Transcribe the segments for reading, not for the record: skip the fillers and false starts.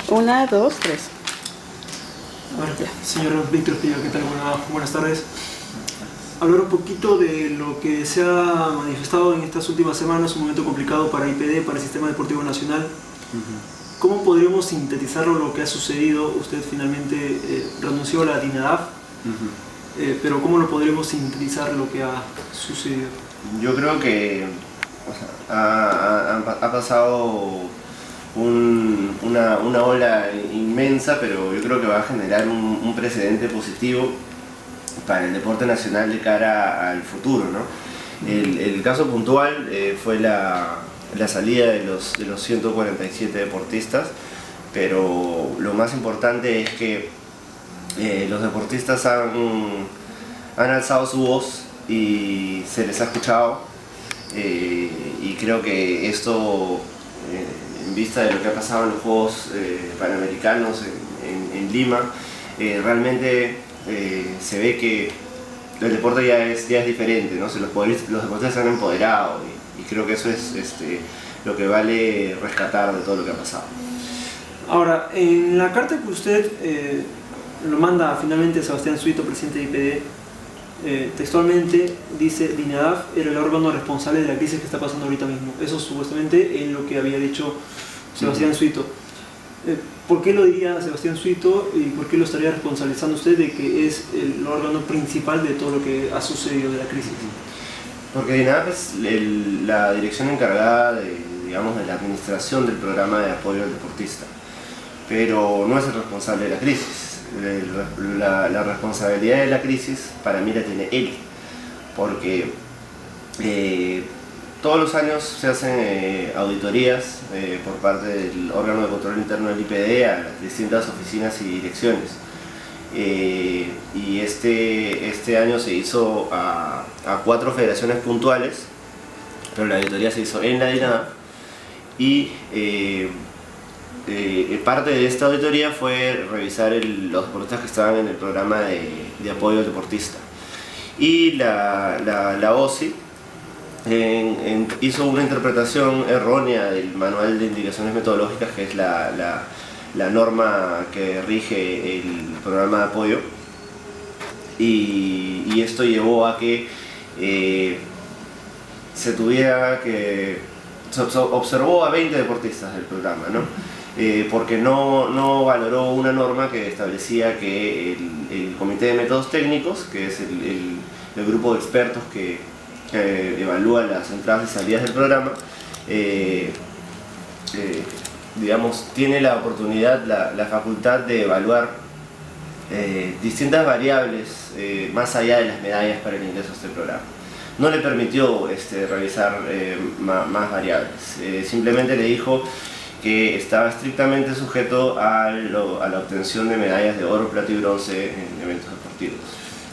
Una, dos, tres. A ver, señor Víctor Espillo, ¿qué tal? Buenas tardes. Hablar un poquito de lo que se ha manifestado en estas últimas semanas, un momento complicado para IPD, para el Sistema Deportivo Nacional. ¿Cómo podríamos sintetizar lo que ha sucedido? Usted finalmente renunció a la DINADAF, pero ¿cómo lo podríamos sintetizar lo que ha sucedido? Yo creo que ha pasado una ola inmensa, pero yo creo que va a generar un precedente positivo para el deporte nacional de cara al futuro, ¿no? El caso puntual fue la salida de los 147 deportistas, pero lo más importante es que los deportistas han alzado su voz y se les ha escuchado, y creo que esto, en vista de lo que ha pasado en los Juegos Panamericanos en Lima, realmente se ve que el deporte ya es diferente, ¿no? Los deportistas se han empoderado y creo que eso es lo que vale rescatar de todo lo que ha pasado. Ahora, en la carta que usted lo manda finalmente a Sebastián Suito, presidente de IPD, textualmente dice: DINADAF era el órgano responsable de la crisis que está pasando ahorita mismo. Eso supuestamente es lo que había dicho Sebastián Suito. ¿Por qué lo diría Sebastián Suito y por qué lo estaría responsabilizando usted de que es el órgano principal de todo lo que ha sucedido de la crisis? Porque DINADAF es la dirección encargada de la administración del programa de apoyo al deportista, pero no es el responsable de la crisis. La responsabilidad de la crisis para mí la tiene él, porque todos los años se hacen auditorías por parte del órgano de control interno del IPD a las distintas oficinas y direcciones, y este año se hizo a 4 federaciones puntuales, pero la auditoría se hizo en la DINADAF, y parte de esta auditoría fue revisar los deportistas que estaban en el programa de apoyo al deportista, y la OSI hizo una interpretación errónea del manual de indicaciones metodológicas, que es la norma que rige el programa de apoyo, y esto llevó a que se observó a 20 deportistas del programa, ¿no? Porque no valoró una norma que establecía que el Comité de Métodos Técnicos, que es el grupo de expertos que evalúa las entradas y salidas del programa, tiene la oportunidad, la facultad de evaluar distintas variables más allá de las medallas para el ingreso a este programa. No le permitió revisar más variables, simplemente le dijo que estaba estrictamente sujeto a la obtención de medallas de oro, plata y bronce en eventos deportivos.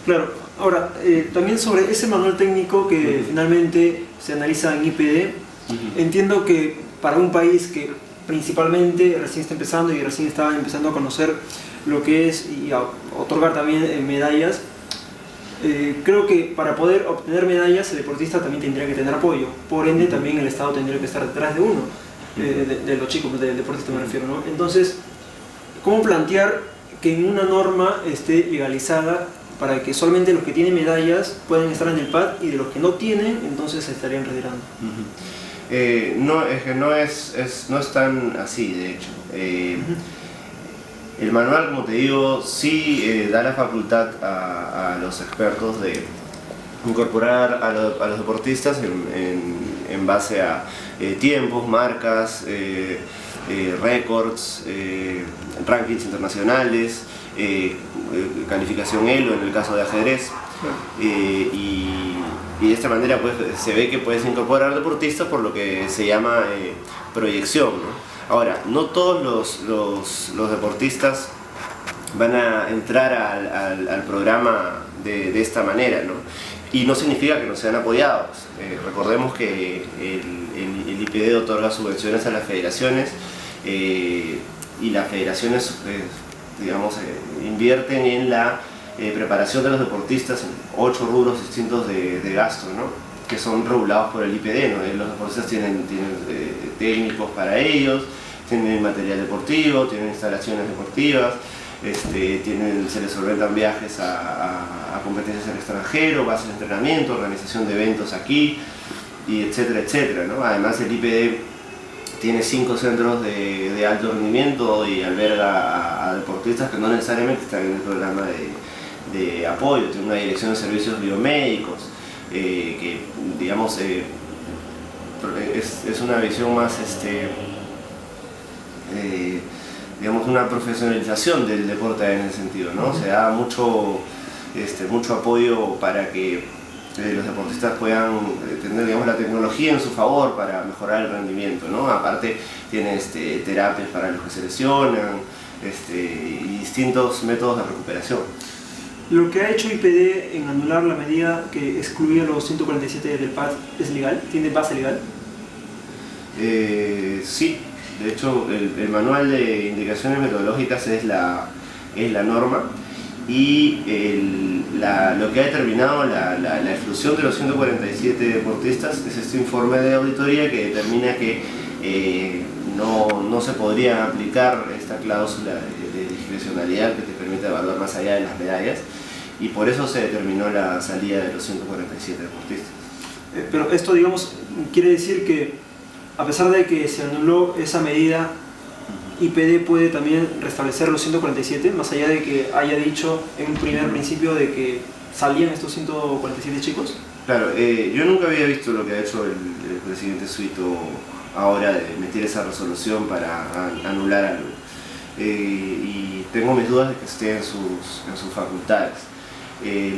Claro. Ahora, también sobre ese manual técnico que finalmente se analiza en IPD, entiendo que para un país que principalmente recién está empezando y recién está empezando a conocer lo que es y a otorgar también medallas, creo que para poder obtener medallas el deportista también tendría que tener apoyo, por ende también el Estado tendría que estar detrás de uno, de los chicos, del deportista me refiero, ¿no? Entonces, ¿cómo plantear que en una norma esté legalizada para que solamente los que tienen medallas puedan estar en el PAD y de los que no tienen, entonces se estarían retirando? No es tan así, de hecho. El manual, como te digo, sí da la facultad a los expertos de incorporar a los deportistas en base a tiempos, marcas, récords, rankings internacionales, calificación ELO en el caso de ajedrez, y de esta manera pues, se ve que puedes incorporar deportistas por lo que se llama proyección, ¿no? Ahora, no todos los deportistas van a entrar al programa de esta manera, ¿no? Y no significa que no sean apoyados. Recordemos que el IPD otorga subvenciones a las federaciones, y las federaciones invierten en la preparación de los deportistas en 8 rubros distintos de gasto, ¿no? Que son regulados por el IPD, ¿no? Los deportistas tienen técnicos para ellos, tienen material deportivo, tienen instalaciones deportivas, se les solventan viajes a competencias en el extranjero, bases de entrenamiento, organización de eventos aquí, y etcétera, etcétera, ¿no? Además el IPD tiene 5 centros de alto rendimiento y alberga a deportistas que no necesariamente están en el programa de apoyo. Tiene una dirección de servicios biomédicos, que digamos es una visión más digamos una profesionalización del deporte en ese sentido, ¿no? Se da mucho apoyo para que los deportistas puedan tener, digamos, la tecnología en su favor para mejorar el rendimiento, ¿no? Aparte tiene terapias para los que se lesionan, y distintos métodos de recuperación. ¿Lo que ha hecho IPD en anular la medida que excluía los 147 del PAD es legal? ¿Tiene base legal? Sí, de hecho el manual de indicaciones metodológicas es la norma, y lo que ha determinado la exclusión de los 147 deportistas es este informe de auditoría que determina que no se podría aplicar esta cláusula de discrecionalidad que te permite evaluar más allá de las medallas, y por eso se determinó la salida de los 147 deportistas. Pero esto, digamos, quiere decir que a pesar de que se anuló esa medida, IPD puede también restablecer los 147, más allá de que haya dicho en un primer principio de que salían estos 147 chicos. Claro, yo nunca había visto lo que ha hecho el presidente Suito ahora de emitir esa resolución para anular algo, y tengo mis dudas de que esté en sus facultades.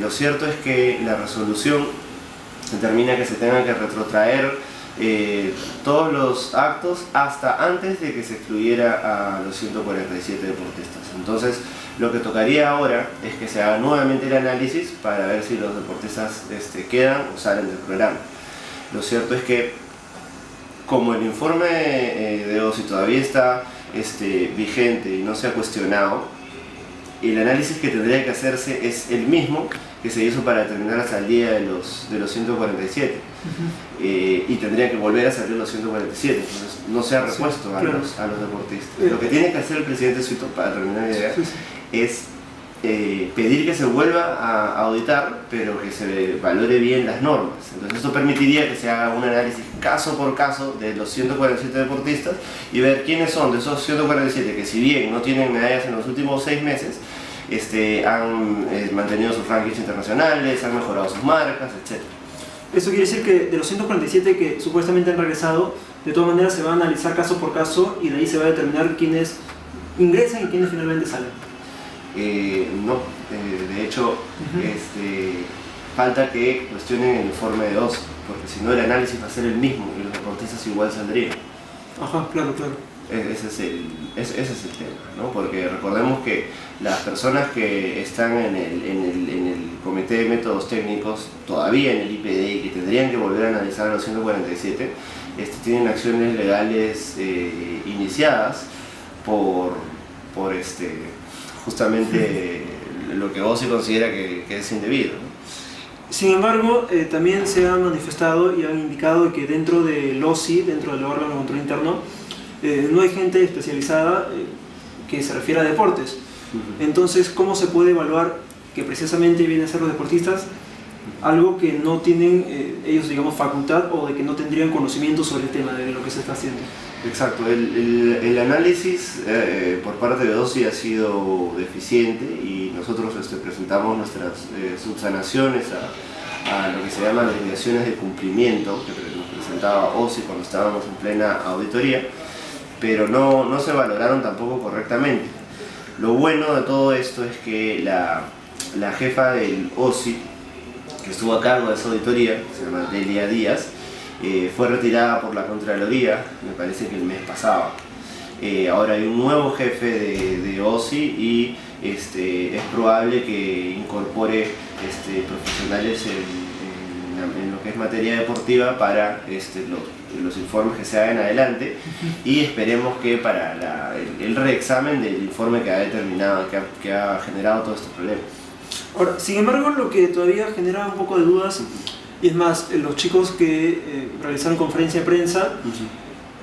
Lo cierto es que la resolución determina que se tengan que retrotraer todos los actos hasta antes de que se excluyera a los 147 deportistas. Entonces, lo que tocaría ahora es que se haga nuevamente el análisis para ver si los deportistas quedan o salen del programa. Lo cierto es que, como el informe de OSI todavía está vigente y no se ha cuestionado, el análisis que tendría que hacerse es el mismo que se hizo para determinar la salida de los 147. Y tendría que volver a salir los 147, entonces no se ha repuesto a los deportistas. Lo que tiene que hacer el presidente Suito, para terminar la idea, es pedir que se vuelva a auditar, pero que se valore bien las normas. Entonces esto permitiría que se haga un análisis caso por caso de los 147 deportistas y ver quiénes son de esos 147 que, si bien no tienen medallas en los últimos 6 meses, han mantenido sus rankings internacionales, han mejorado sus marcas, etc. Eso quiere decir que de los 147 que supuestamente han regresado, de todas maneras se va a analizar caso por caso y de ahí se va a determinar quiénes ingresan y quiénes finalmente salen. No, de hecho, falta que cuestionen el informe de OSI, porque si no el análisis va a ser el mismo y los deportistas igual saldrían. Ajá, claro. Ese es el tema, ¿no? Porque recordemos que las personas que están en el Comité de Métodos Técnicos, todavía en el IPD, y que tendrían que volver a analizar a los 147, tienen acciones legales iniciadas por justamente lo que OSI considera que es indebido, ¿no? Sin embargo, también se han manifestado y han indicado que dentro del OSI, dentro del órgano de control interno, no hay gente especializada que se refiera a deportes. Entonces, ¿cómo se puede evaluar que precisamente vienen a ser los deportistas algo que no tienen ellos, digamos, facultad, o de que no tendrían conocimiento sobre el tema de lo que se está haciendo? Exacto, el análisis por parte de OSI ha sido deficiente y nosotros presentamos nuestras subsanaciones a lo que se llaman las desviaciones de cumplimiento que nos presentaba OSI cuando estábamos en plena auditoría, pero no se valoraron tampoco correctamente. Lo bueno de todo esto es que la jefa del OSI, que estuvo a cargo de esa auditoría, se llama Delia Díaz, fue retirada por la Contraloría, me parece que el mes pasado. Ahora hay un nuevo jefe de OSI y es probable que incorpore profesionales en lo que es materia deportiva para los informes que se hagan adelante, y esperemos que para el reexamen del informe que ha determinado, que ha generado todo este problema. Ahora, sin embargo, lo que todavía genera un poco de dudas, y es más, los chicos que realizaron conferencia de prensa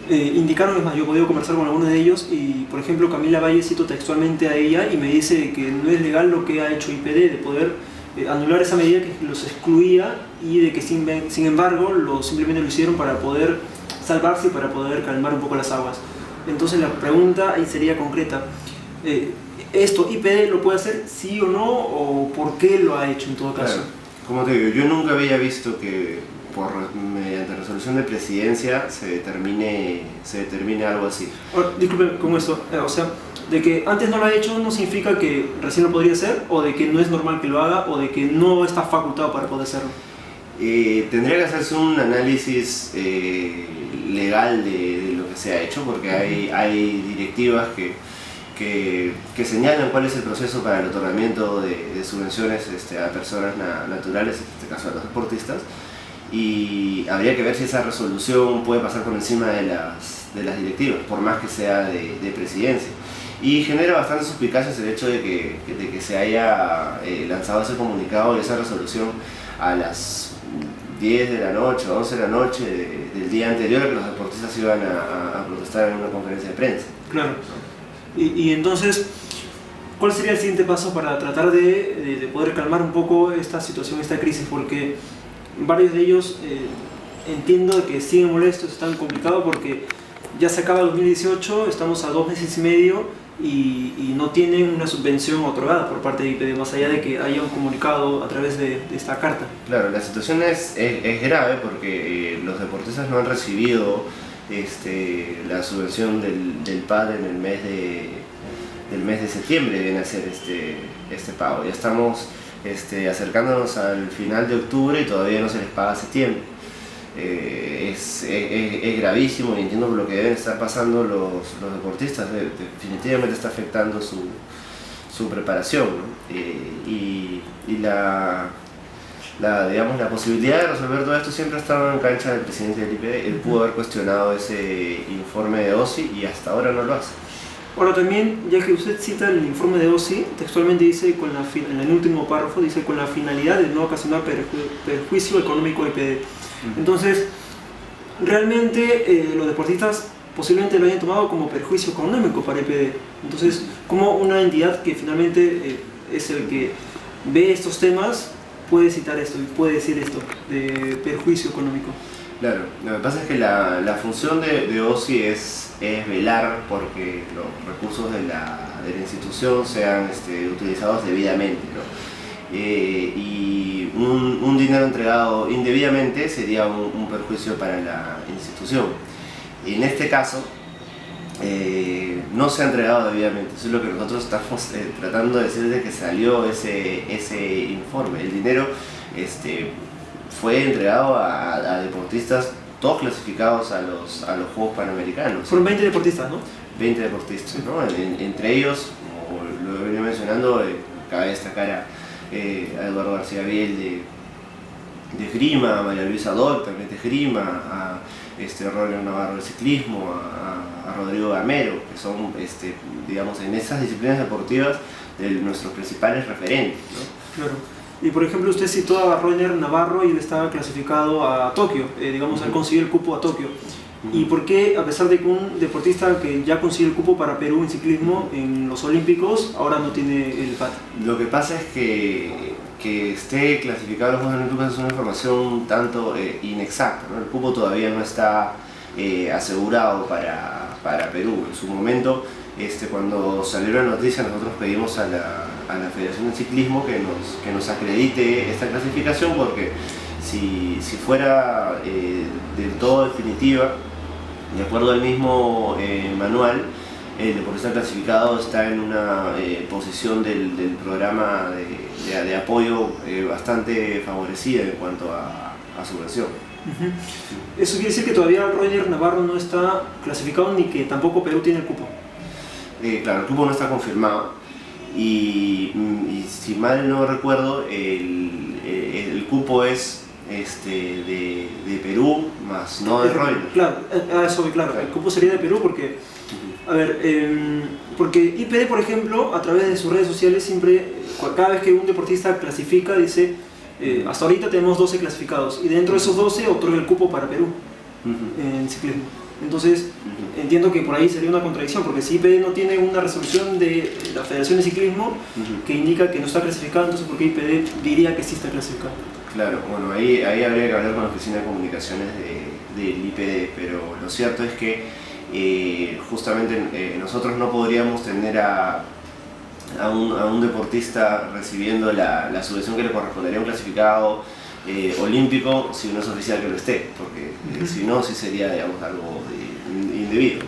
indicaron, es más, yo he podido conversar con algunos de ellos y, por ejemplo, Camila Valle, cito textualmente a ella y me dice que no es legal lo que ha hecho IPD de poder anular esa medida que los excluía y de que sin embargo simplemente lo hicieron para poder salvarse y para poder calmar un poco las aguas. Entonces la pregunta ahí sería concreta. ¿Esto IPD lo puede hacer sí o no? ¿O por qué lo ha hecho en todo caso? Claro. Como te digo, yo nunca había visto que mediante resolución de presidencia se determine algo así. Disculpe, ¿cómo eso? O sea, de que antes no lo ha hecho no significa que recién lo podría hacer, o de que no es normal que lo haga, o de que no está facultado para poder hacerlo. Tendría que hacerse un análisis legal de lo que se ha hecho, porque hay directivas que señalan cuál es el proceso para el otorgamiento de subvenciones a personas naturales, en este caso a los deportistas, y habría que ver si esa resolución puede pasar por encima de las directivas, por más que sea de presidencia. Y genera bastante suspicacias el hecho de que se haya lanzado ese comunicado y esa resolución a las 10 de la noche o 11 de la noche del día anterior a que los deportistas iban a protestar en una conferencia de prensa. Claro. Y entonces, ¿cuál sería el siguiente paso para tratar de poder calmar un poco esta situación, esta crisis? Porque varios de ellos entiendo que siguen molestos, están complicados porque ya se acaba el 2018, estamos a 2 meses y medio y no tienen una subvención otorgada por parte de IPD, más allá de que haya un comunicado a través de esta carta. Claro, la situación es grave porque los deportistas no han recibido la subvención del PAD en el mes de septiembre. Deben hacer este pago. Ya estamos acercándonos al final de octubre y todavía no se les paga septiembre. Es gravísimo y entiendo lo que deben estar pasando los deportistas. Definitivamente está afectando su preparación, ¿no? Y la posibilidad de resolver todo esto siempre ha estado en cancha del presidente del IPD. Él pudo haber cuestionado ese informe de OSI y hasta ahora no lo hace. Ahora también, ya que usted cita el informe de OSI, textualmente dice, en el último párrafo, dice con la finalidad de no ocasionar perjuicio económico a IPD. Entonces, realmente los deportistas posiblemente lo hayan tomado como perjuicio económico para IPD. Entonces, como una entidad que finalmente es el que ve estos temas puede citar esto y puede decir esto de perjuicio económico? Claro, lo que pasa es que la función de OSI es velar porque los recursos de la institución sean utilizados debidamente, ¿no? Y un dinero entregado indebidamente sería un perjuicio para la institución. Y en este caso no se ha entregado debidamente. Eso es lo que nosotros estamos tratando de decir desde que salió ese informe. El dinero fue entregado a deportistas, todos clasificados a los Juegos Panamericanos. Fueron 20 deportistas, ¿no? 20 deportistas, ¿no? Entre ellos, como lo venía mencionando, cabe destacar a Eduardo García Biel de esgrima, a María Luisa Doc también de esgrima, a Roger Navarro de ciclismo, a Rodrigo Gamero, que son, digamos, en esas disciplinas deportivas de nuestros principales referentes, ¿no? Claro. Y por ejemplo, usted citó a Roger Navarro y él estaba clasificado a Tokio, digamos, él consiguió el cupo a Tokio. ¿Y por qué, a pesar de que un deportista que ya consiguió el cupo para Perú en ciclismo en los Olímpicos, ahora no tiene el PAD? Lo que pasa es que esté clasificado en los Juegos Olímpicos es una información un tanto inexacta, ¿no? El cupo todavía no está asegurado para Perú. En su momento, cuando salió la noticia, nosotros pedimos a la Federación de Ciclismo que nos acredite esta clasificación, porque si fuera del todo definitiva, de acuerdo al mismo manual, el deportista clasificado está en una posición del programa de apoyo bastante favorecida en cuanto a subvención. Eso quiere decir que todavía Roger Navarro no está clasificado ni que tampoco Perú tiene el cupo. Claro, el cupo no está confirmado y si mal no recuerdo, el cupo es de Perú, más no de Roger. Claro, el cupo sería de Perú porque, a ver, porque IPD, por ejemplo, a través de sus redes sociales siempre, cada vez que un deportista clasifica, dice, hasta ahorita tenemos 12 clasificados y dentro de esos 12 otorga el cupo para Perú en ciclismo. Entonces, entiendo que por ahí sería una contradicción, porque si IPD no tiene una resolución de la Federación de Ciclismo que indica que no está clasificado, entonces ¿por qué IPD diría que sí está clasificado? Claro, bueno, ahí habría que hablar con la Oficina de Comunicaciones del IPD, pero lo cierto es que justamente nosotros no podríamos tener a un deportista recibiendo la subvención que le correspondería a un clasificado olímpico si no es oficial que lo esté, porque si no, sí sería, digamos, algo indebido.